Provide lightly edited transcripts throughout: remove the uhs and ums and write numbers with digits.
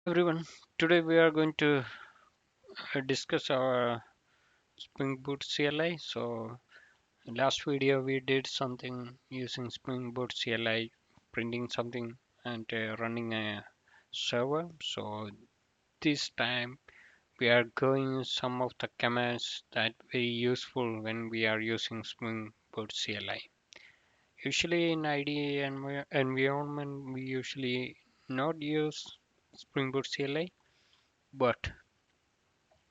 Everyone, today we are going to discuss our Spring Boot CLI. So, last video we did something using Spring Boot CLI, printing something and running a server. So, this time we are going some of the commands that very useful when we are using Spring Boot CLI. Usually in IDE environment, we usually not use Spring Boot CLI, but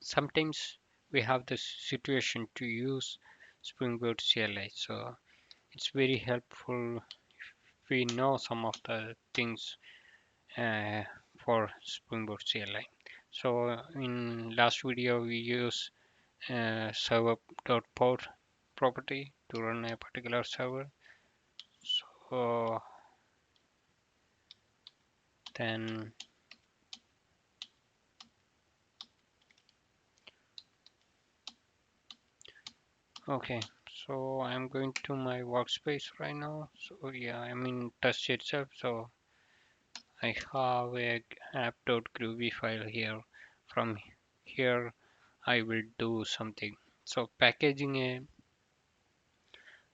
sometimes we have this situation to use Spring Boot CLI. So it's very helpful if we know some of the things uh, for Spring Boot CLI. So in last video we use server.port property to run a particular server. So then okay, so I'm going to my workspace right now. So yeah, I'm in test itself. So I have a app.groovy file here. From here, I will do something. So packaging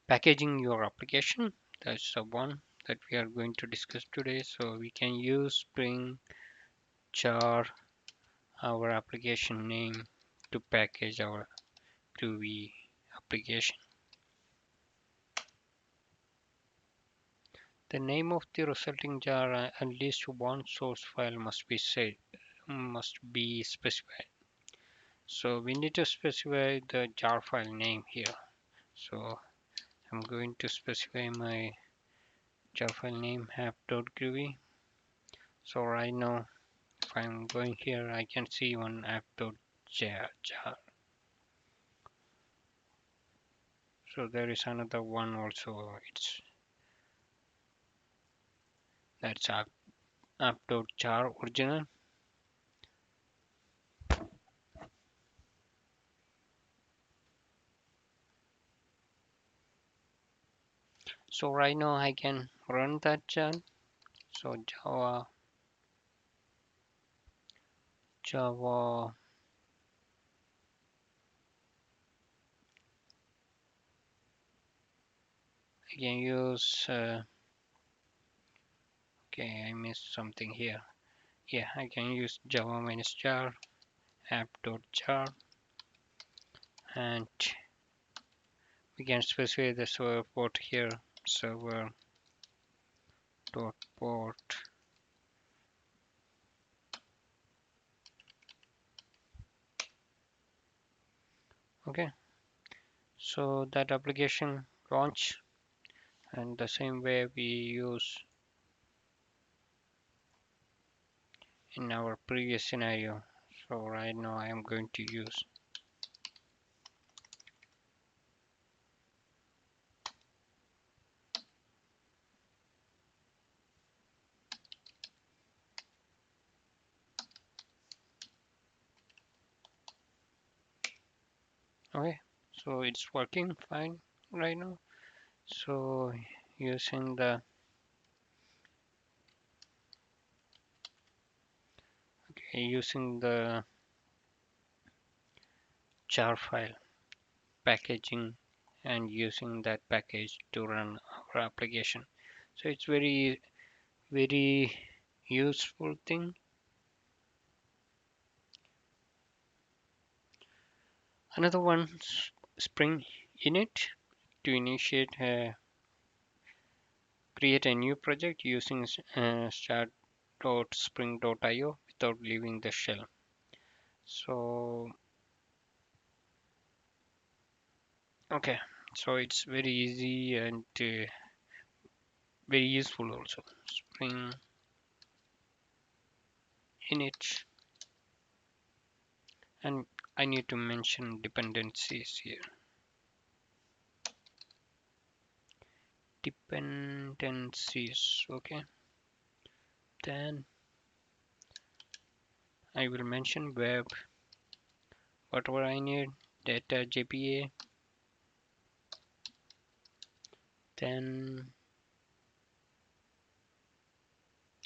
your application. That's the one that we are going to discuss today. So we can use Spring char our application name to package our Groovy application. The name of the resulting jar at least one source file must be specified. So we need to specify the jar file name here. So I'm going to specify my jar file name app.groovy. So right now, if I'm going here, I can see one app.jar. So there is another one also. That's app.jar original. So right now I can run that jar. So Java. I can use. Okay, I missed something here. Yeah, I can use Java minus jar app.jar, and we can specify the server port here, server dot port. Okay, so that application launch, and the same way we use in our previous scenario. So right now I am going to use. Okay, so it's working fine right now. So using the using the jar file packaging and using that package to run our application. So it's very useful thing. Another one, Spring init to initiate create a new project using start.spring.io without leaving the shell. So okay, so it's very easy and very useful also. Spring init, and I need to mention dependencies here. Dependencies, okay. Then I will mention web, whatever I need, data JPA. Then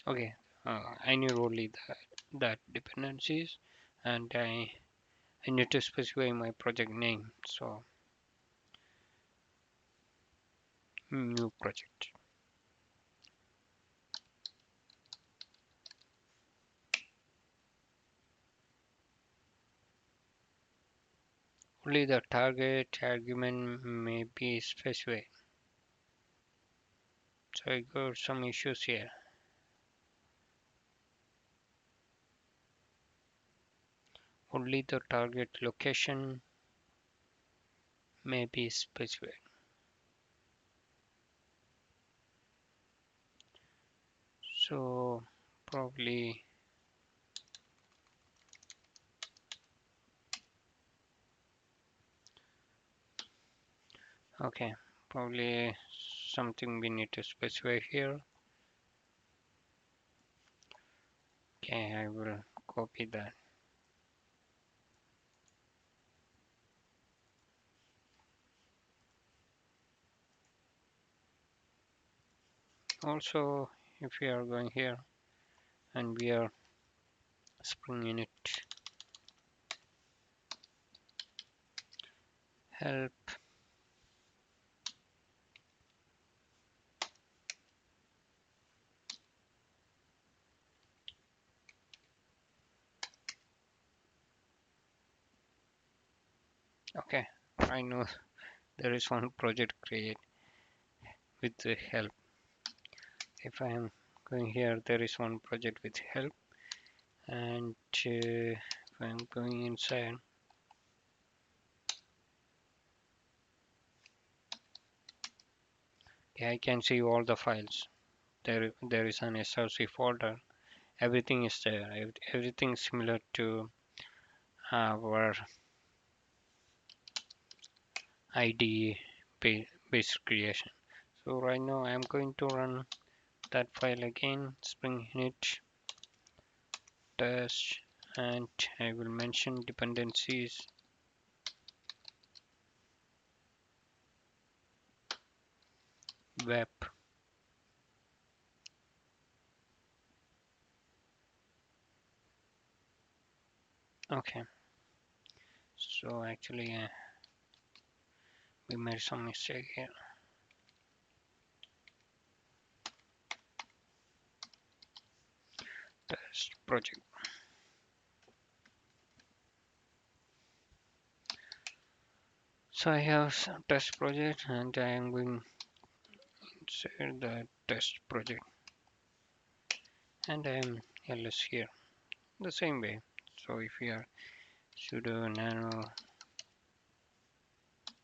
okay, I need only that. that dependencies, and I need to specify my project name. So new project. Only the target argument may be specified. So I got some issues here. Only the target location may be specified. So probably okay. Probably something we need to specify here. Okay, I will copy that. Also, if we are going here and we are Spring init help, okay, I know there is one project create with the help. If I am going here, there is one project with help, and if I am going inside, okay, I can see all the files. There is an src folder. Everything is there. Everything similar to our IDE base creation. So right now I am going to run that file again, Spring init test, and I will mention dependencies web. Okay, so actually we made some mistake here. Test project. So I have some test project, and I am going to say the test project, and I am ls here the same way. So if we are sudo nano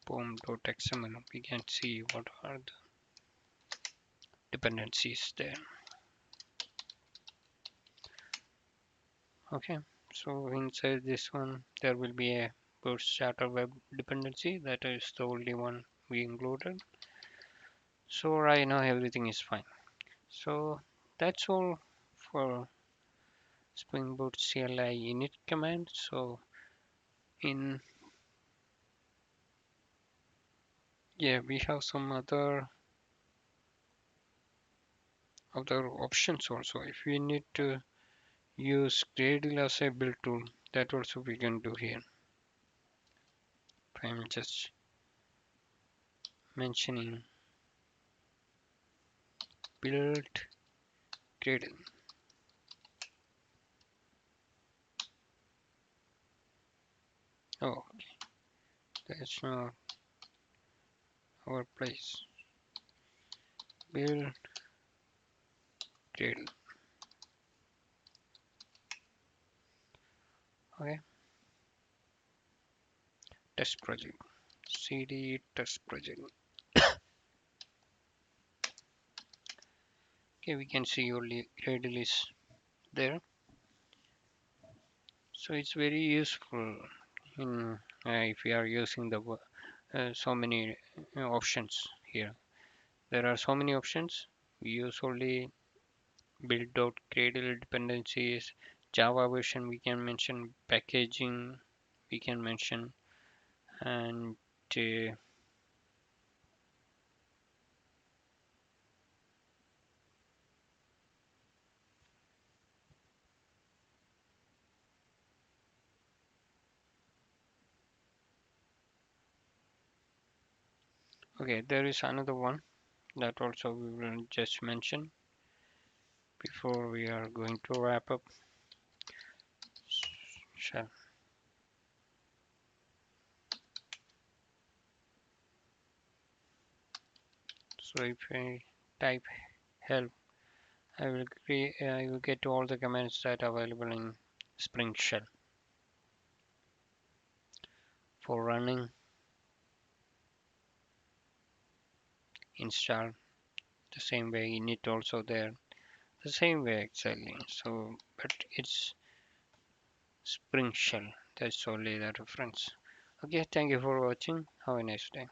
pom.xml, we can see what are the dependencies there. Okay, so inside this one there will be a burst charter web dependency. That is the only one we included. So right now everything is fine. So that's all for Spring Boot CLI init command. So in yeah, we have some other options also. If we need to use Gradle as a build tool, that also we can do here. I'm just mentioning build Gradle. Oh, that's not our place. Build Gradle. Okay, test project. CD test project. Okay, we can see only Gradle is there. So it's very useful in if we are using the so many options here. There are so many options. We use only build.gradle dependencies, Java version we can mention, packaging we can mention, and Okay, there is another one that also we will just mention before we are going to wrap up. Shall. So if I type help, I will get all the commands that are available in Spring Shell for running, install, the same way init also there, the same way exactly. So, but it's Spring Shell. That's only the reference. Okay, thank you for watching. Have a nice day.